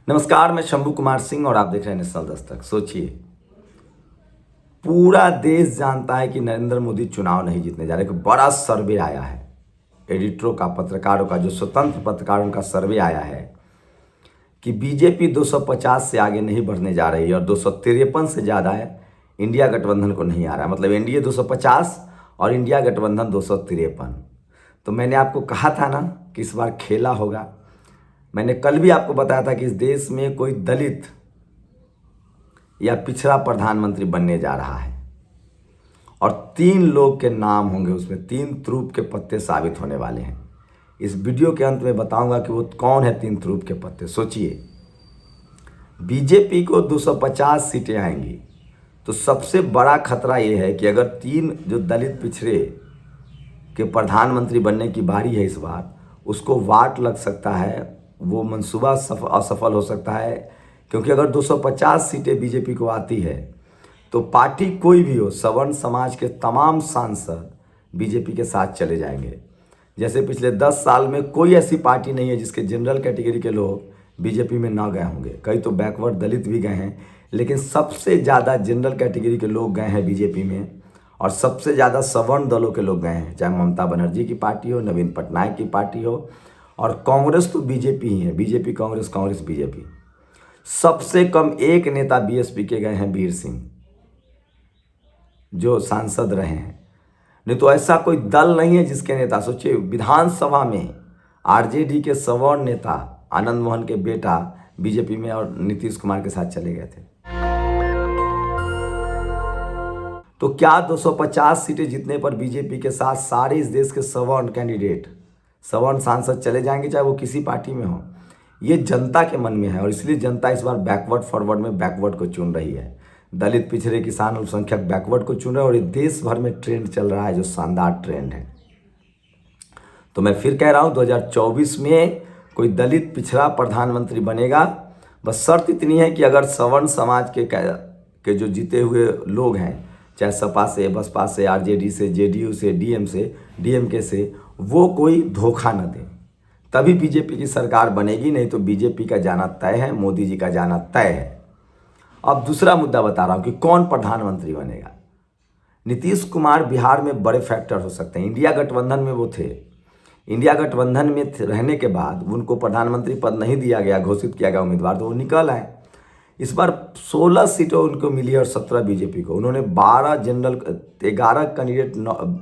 नमस्कार, मैं शंभू कुमार सिंह और आप देख रहे हैं नेशनल दस्तक। सोचिए, पूरा देश जानता है कि नरेंद्र मोदी चुनाव नहीं जीतने जा रहे। एक बड़ा सर्वे आया है एडिटरों का, पत्रकारों का, जो स्वतंत्र पत्रकारों का सर्वे आया है कि बीजेपी 250 से आगे नहीं बढ़ने जा रही है और 253 से ज़्यादा है इंडिया गठबंधन को नहीं आ रहा है। मतलब एनडीए 250 और इंडिया गठबंधन 253। तो मैंने आपको कहा था ना कि इस बार खेला होगा। मैंने कल भी आपको बताया था कि इस देश में कोई दलित या पिछड़ा प्रधानमंत्री बनने जा रहा है और 3 लोग के नाम होंगे, उसमें 3 तुरूप के पत्ते साबित होने वाले हैं। इस वीडियो के अंत में बताऊंगा कि वो कौन है 3 तुरूप के पत्ते। सोचिए, बीजेपी को 250 सीटें आएंगी तो सबसे बड़ा खतरा ये है कि अगर 3 जो दलित पिछड़े के प्रधानमंत्री बनने की बारी है इस बार, उसको वाट लग सकता है, वो मंसूबा असफल हो सकता है। क्योंकि अगर 250 सीटें बीजेपी को आती है तो पार्टी कोई भी हो, सवर्ण समाज के तमाम सांसद बीजेपी के साथ चले जाएंगे। जैसे पिछले 10 साल में कोई ऐसी पार्टी नहीं है जिसके जनरल कैटेगरी के लोग बीजेपी में ना गए होंगे। कई तो बैकवर्ड दलित भी गए हैं, लेकिन सबसे ज़्यादा जनरल कैटेगरी के लोग गए हैं बीजेपी में और सबसे ज़्यादा सवर्ण दलों के लोग गए हैं। चाहे ममता बनर्जी की पार्टी हो, नवीन पटनायक की पार्टी हो, और कांग्रेस तो बीजेपी ही है। BJP Congress, Congress BJP. सबसे कम एक नेता बीएसपी के गए हैं, वीर सिंह, जो सांसद रहे हैं। नहीं तो ऐसा कोई दल नहीं है जिसके नेता, सोचिए, विधानसभा में आरजेडी के सवर्ण नेता आनंद मोहन के बेटा बीजेपी में और नीतीश कुमार के साथ चले गए थे। तो क्या 250 सीटें जीतने पर बीजेपी के साथ सारे इस देश के सवर्ण कैंडिडेट, सवर्ण सांसद चले जाएंगे, चाहे वो किसी पार्टी में हो? ये जनता के मन में है और इसलिए जनता इस बार बैकवर्ड फॉरवर्ड में बैकवर्ड को चुन रही है। दलित, पिछड़े, किसान, अल्पसंख्यक बैकवर्ड को चुन रहे हैं और ये देश भर में ट्रेंड चल रहा है, जो शानदार ट्रेंड है। तो मैं फिर कह रहा हूँ, 2024 में कोई दलित पिछड़ा प्रधानमंत्री बनेगा। बस शर्त इतनी है कि अगर सवर्ण समाज के जो जीते हुए लोग हैं, चाहे सपा से, बसपा से, आरजेडी से, जेडीयू से, डीएमके से, वो कोई धोखा न दें, तभी बीजेपी की सरकार बनेगी। नहीं तो बीजेपी का जाना तय है, मोदी जी का जाना तय है। अब दूसरा मुद्दा बता रहा हूं कि कौन प्रधानमंत्री बनेगा। नीतीश कुमार बिहार में बड़े फैक्टर हो सकते हैं। इंडिया गठबंधन में वो थे, इंडिया गठबंधन में रहने के बाद उनको प्रधानमंत्री पद नहीं दिया गया, घोषित किया गया उम्मीदवार, तो वो निकल आए। इस बार 16 सीटें उनको मिली और 17 बीजेपी को। उन्होंने 11 कैंडिडेट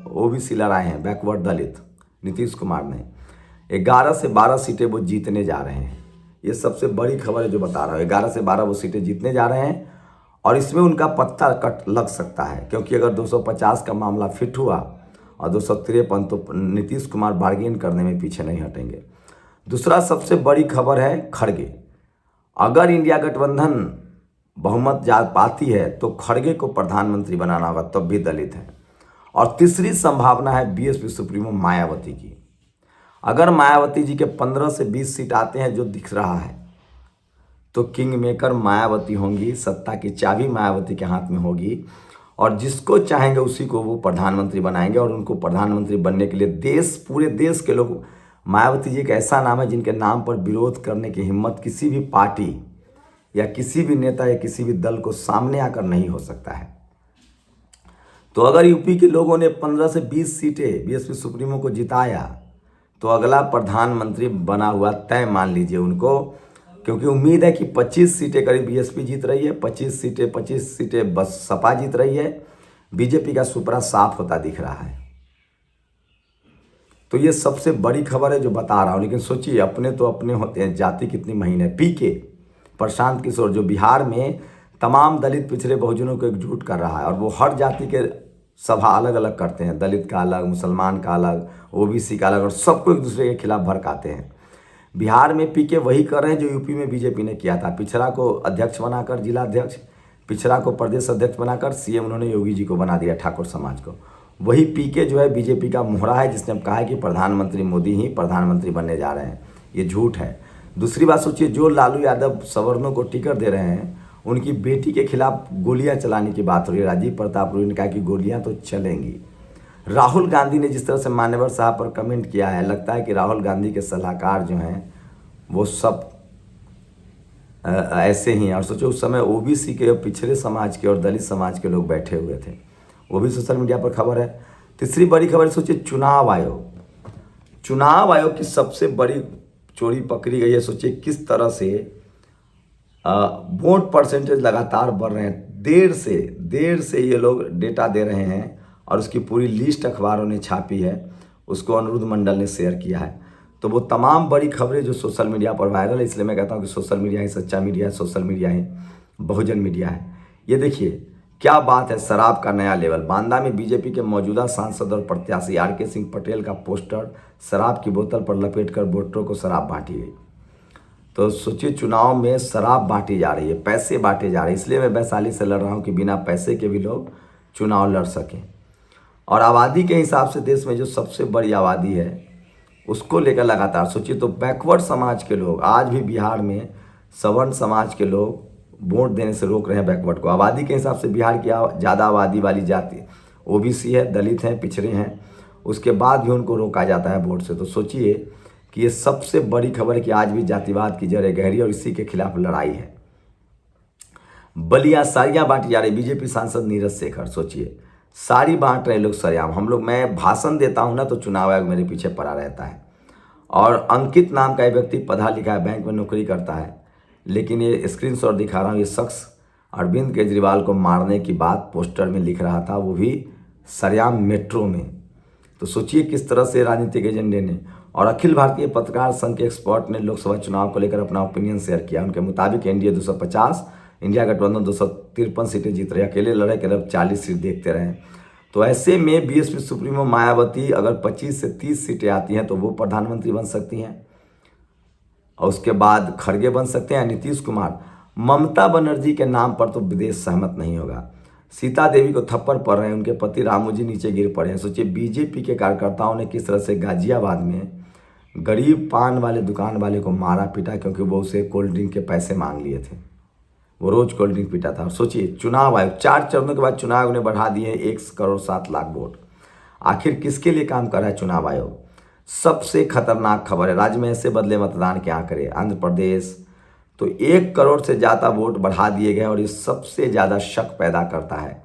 ओबीसी लड़ाए हैं, बैकवर्ड दलित। नीतीश कुमार ने 11 से 12 सीटें वो जीतने जा रहे हैं। ये सबसे बड़ी खबर है जो बता रहा हूँ। 11 से 12 वो सीटें जीतने जा रहे हैं और इसमें उनका पत्ता कट लग सकता है, क्योंकि अगर 250 का मामला फिट हुआ और 253, तो नीतीश कुमार बार्गेन करने में पीछे नहीं हटेंगे। दूसरा सबसे बड़ी खबर है खड़गे। अगर इंडिया गठबंधन बहुमत जा पाती है तो खड़गे को प्रधानमंत्री बनाना होगा, तब भी दलित है। और तीसरी संभावना है बीएसपी सुप्रीमो मायावती की। अगर मायावती जी के 15 से 20 सीट आते हैं, जो दिख रहा है, तो किंग मेकर मायावती होंगी। सत्ता की चाबी मायावती के हाथ में होगी और जिसको चाहेंगे उसी को वो प्रधानमंत्री बनाएंगे। और उनको प्रधानमंत्री बनने के लिए पूरे देश के लोग, मायावती जी एक ऐसा नाम है जिनके नाम पर विरोध करने की हिम्मत किसी भी पार्टी या किसी भी नेता या किसी भी दल को सामने आकर नहीं हो सकता है। तो अगर यूपी के लोगों ने 15 से 20 सीटें बीएसपी सुप्रीमो को जिताया तो अगला प्रधानमंत्री बना हुआ तय मान लीजिए उनको, क्योंकि उम्मीद है कि 25 सीटें करीब बीएसपी जीत रही है, 25 सीटें बस सपा जीत रही है। बीजेपी का सुपड़ा साफ होता दिख रहा है। तो ये सबसे बड़ी खबर है जो बता रहा हूँ। लेकिन सोचिए, अपने तो अपने होते हैं, जाति कितनी महीन है। पीके प्रशांत किशोर, जो बिहार में तमाम दलित, पिछड़े, बहुजनों को एकजुट कर रहा है और वो हर जाति के सभा अलग अलग करते हैं, दलित का अलग, मुसलमान का अलग, ओबीसी का अलग, और सबको एक दूसरे के खिलाफ भड़काते हैं। बिहार में पीके वही कर रहे हैं जो यूपी में बीजेपी ने किया था। पिछड़ा को अध्यक्ष बनाकर जिला अध्यक्ष, पिछड़ा को प्रदेश अध्यक्ष बनाकर सीएम उन्होंने योगी जी को बना दिया, ठाकुर समाज को। वही पीके जो है बीजेपी का मोहरा है, जिसने अब कहा है कि प्रधानमंत्री मोदी ही प्रधानमंत्री बनने जा रहे हैं। ये झूठ है। दूसरी बात सोचिए, जो लालू यादव सवर्णों को टिकट दे रहे हैं, उनकी बेटी के खिलाफ गोलियां चलाने की बात हो रही है। राजीव प्रताप रूडी ने कहा कि गोलियां तो चलेंगी। राहुल गांधी ने जिस तरह से मान्यवर साहब पर कमेंट किया है, लगता है कि राहुल गांधी के सलाहकार जो हैं वो सब ऐसे ही हैं। और सोचो उस समय ओबीसी के, पिछड़े समाज के और दलित समाज के लोग बैठे हुए थे, वो भी सोशल मीडिया पर खबर है। तीसरी बड़ी खबर सोचिए, चुनाव आयोग की सबसे बड़ी चोरी पकड़ी गई है। सोचिए किस तरह से वोट परसेंटेज लगातार बढ़ रहे हैं, देर से ये लोग डेटा दे रहे हैं और उसकी पूरी लिस्ट अखबारों ने छापी है, उसको अनिरुद्ध मंडल ने शेयर किया है। तो वो तमाम बड़ी खबरें जो सोशल मीडिया पर वायरल है, इसलिए मैं कहता हूँ कि सोशल मीडिया ही सच्चा मीडिया है, सोशल मीडिया ही बहुजन मीडिया है। ये देखिए क्या बात है, शराब का नया लेवल। बांदा में बीजेपी के मौजूदा सांसद और प्रत्याशी आर.के. सिंह पटेल का पोस्टर शराब की बोतल पर लपेटकर वोटरों को शराब बांटी गई। तो सोचिए चुनाव में शराब बांटी जा रही है, पैसे बांटे जा रहे हैं। इसलिए मैं वैशाली से लड़ रहा हूँ कि बिना पैसे के भी लोग चुनाव लड़ सकें। और आबादी के हिसाब से देश में जो सबसे बड़ी आबादी है उसको लेकर लगातार सोचिए, तो बैकवर्ड समाज के लोग आज भी बिहार में, सवर्ण समाज के लोग वोट देने से रोक रहे हैं बैकवर्ड को। आबादी के हिसाब से बिहार की ज़्यादा आबादी वाली जाति ओबीसी है, दलित हैं, पिछड़े हैं, उसके बाद भी उनको रोका जाता है वोट से। तो सोचिए कि ये सबसे बड़ी खबर है कि आज भी जातिवाद की जड़ें गहरी और इसी के खिलाफ लड़ाई है। बलिया साड़ियाँ बांटी जा रही, बीजेपी सांसद नीरज शेखर, सोचिए साड़ी बांट रहे लोग सरेआम। मैं भाषण देता हूँ ना तो चुनाव आयोग मेरे पीछे पड़ा रहता है। और अंकित नाम का एक व्यक्ति पढ़ा लिखा है, बैंक में नौकरी करता है, लेकिन ये स्क्रीनशॉट दिखा रहा हूँ, ये शख्स अरविंद केजरीवाल को मारने की बात पोस्टर में लिख रहा था, वो भी सरेआम मेट्रो में। तो सोचिए किस तरह से राजनीतिक एजेंडे ने। और अखिल भारतीय पत्रकार संघ के एक्सपर्ट ने लोकसभा चुनाव को लेकर अपना ओपिनियन शेयर किया। उनके मुताबिक एनडीए 250, इंडिया गठबंधन 253 सीटें जीत रहे, अकेले लड़े केवल 40 सीट देखते रहे। तो ऐसे में बीएसपी सुप्रीमो मायावती अगर 25 से 30 सीटें आती हैं तो वो प्रधानमंत्री बन सकती हैं, और उसके बाद खड़गे बन सकते हैं, नीतीश कुमार। ममता बनर्जी के नाम पर तो विदेश सहमत नहीं होगा। सीता देवी को थप्पड़ पड़ रहे हैं, उनके पति रामू जी नीचे गिर पड़े हैं। सोचिए बीजेपी के कार्यकर्ताओं ने किस तरह से गाजियाबाद में गरीब पान वाले दुकान वाले को मारा पीटा, क्योंकि वो उसे कोल्ड ड्रिंक के पैसे मांग लिए थे, वो रोज कोल्ड ड्रिंक पीता था। और सोचिए चुनाव आयोग 4 चरणों के बाद चुनाव आयोग ने बढ़ा दिए 1,07,00,000 वोट। आखिर किसके लिए काम कर रहा है चुनाव आयोग? सबसे खतरनाक खबर है, राज्य में ऐसे बदले मतदान क्या करे। आंध्र प्रदेश तो 1 करोड़ से ज़्यादा वोट बढ़ा दिए गए और ये सबसे ज़्यादा शक पैदा करता है।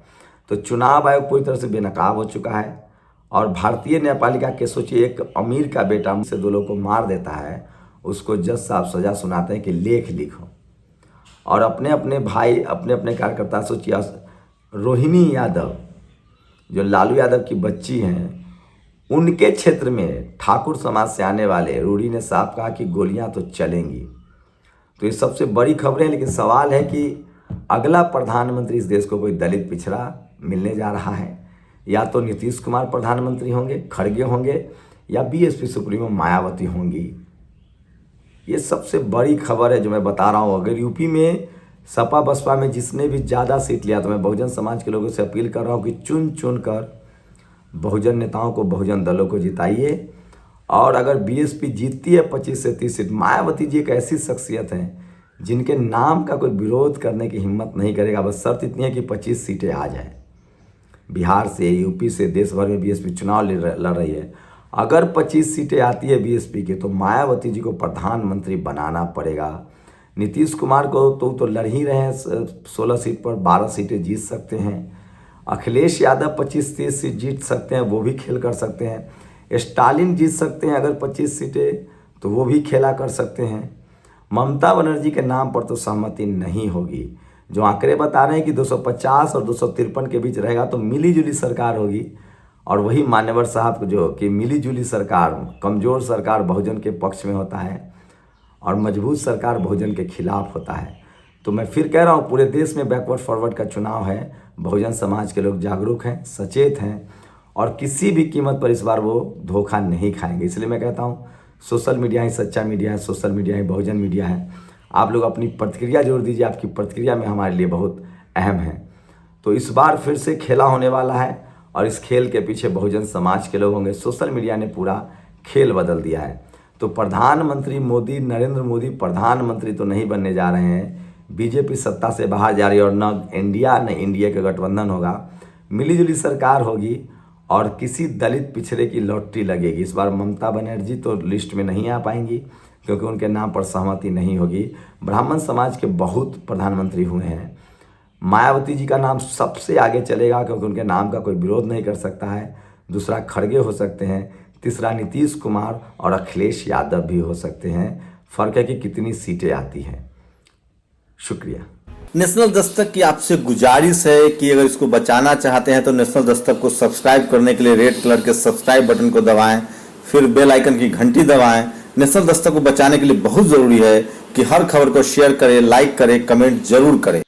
तो चुनाव आयोग पूरी तरह से बेनकाब हो चुका है। और भारतीय न्यायपालिका के सोचिए, एक अमीर का बेटा से 2 लोगों को मार देता है, उसको जज साहब सजा सुनाते हैं कि लेख लिखो। और अपने अपने भाई, अपने अपने कार्यकर्ता, सोचिए रोहिणी यादव जो लालू यादव की बच्ची हैं, उनके क्षेत्र में ठाकुर समाज से आने वाले रूढ़ी ने साफ कहा कि गोलियां तो चलेंगी। तो ये सबसे बड़ी खबरें। लेकिन सवाल है कि अगला प्रधानमंत्री इस देश को कोई दलित पिछड़ा मिलने जा रहा है, या तो नीतीश कुमार प्रधानमंत्री होंगे, खड़गे होंगे, या बीएसपी सुप्रीमो मायावती होंगी। ये सबसे बड़ी खबर है जो मैं बता रहा हूँ। अगर यूपी में सपा बसपा में जिसने भी ज़्यादा सीट लिया, तो मैं बहुजन समाज के लोगों से अपील कर रहा हूँ कि चुन चुन कर बहुजन नेताओं को, बहुजन दलों को जिताइए। और अगर बीएसपी जीतती है 25 से 30 सीट, मायावती जी एक ऐसी शख्सियत हैं जिनके नाम का कोई विरोध करने की हिम्मत नहीं करेगा। बस शर्त इतनी है कि 25 सीटें आ जाए। बिहार से, यूपी से, देश भर में बीएसपी चुनाव लड़ रही है। अगर 25 सीटें आती है बीएसपी की, तो मायावती जी को प्रधानमंत्री बनाना पड़ेगा। नीतीश कुमार को तो लड़ ही रहे हैं, 16 सीट पर 12 सीटें जीत सकते हैं। अखिलेश यादव 25-30 सीट जीत सकते हैं, वो भी खेल कर सकते हैं। स्टालिन जीत सकते हैं अगर 25 सीटें, तो वो भी खेला कर सकते हैं। ममता बनर्जी के नाम पर तो सहमति नहीं होगी। जो आंकड़े बता रहे हैं कि 250 और 253 के बीच रहेगा, तो मिली जुली सरकार होगी। और वही मान्यवर साहब जो कि मिली जुली सरकार, कमज़ोर सरकार बहुजन के पक्ष में होता है और मजबूत सरकार बहुजन के खिलाफ होता है। तो मैं फिर कह रहा हूँ, पूरे देश में बैकवर्ड फॉरवर्ड का चुनाव है। बहुजन समाज के लोग जागरूक हैं, सचेत हैं, और किसी भी कीमत पर इस बार वो धोखा नहीं खाएंगे। इसलिए मैं कहता हूँ सोशल मीडिया ही सच्चा मीडिया है, सोशल मीडिया ही बहुजन मीडिया है। आप लोग अपनी प्रतिक्रिया जरूर दीजिए, आपकी प्रतिक्रिया में हमारे लिए बहुत अहम है। तो इस बार फिर से खेला होने वाला है और इस खेल के पीछे बहुजन समाज के लोग होंगे। सोशल मीडिया ने पूरा खेल बदल दिया है। तो प्रधानमंत्री मोदी, नरेंद्र मोदी प्रधानमंत्री तो नहीं बनने जा रहे हैं। बीजेपी सत्ता से बाहर जा रही है और न इंडिया न इंडिया का गठबंधन होगा, मिलीजुली सरकार होगी और किसी दलित पिछड़े की लॉटरी लगेगी। इस बार ममता बनर्जी तो लिस्ट में नहीं आ पाएंगी, क्योंकि उनके नाम पर सहमति नहीं होगी। ब्राह्मण समाज के बहुत प्रधानमंत्री हुए हैं। मायावती जी का नाम सबसे आगे चलेगा क्योंकि उनके नाम का कोई विरोध नहीं कर सकता है। दूसरा खड़गे हो सकते हैं। तीसरा नीतीश कुमार और अखिलेश यादव भी हो सकते हैं। फर्क है कि कितनी सीटें आती हैं। शुक्रिया। नेशनल दस्तक की आपसे गुजारिश है कि अगर इसको बचाना चाहते हैं तो नेशनल दस्तक को सब्सक्राइब करने के लिए रेड कलर के सब्सक्राइब बटन को दबाएं, फिर बेल आइकन की घंटी दबाएं। नेशनल दस्तक को बचाने के लिए बहुत जरूरी है कि हर खबर को शेयर करें, लाइक करें, कमेंट जरूर करें।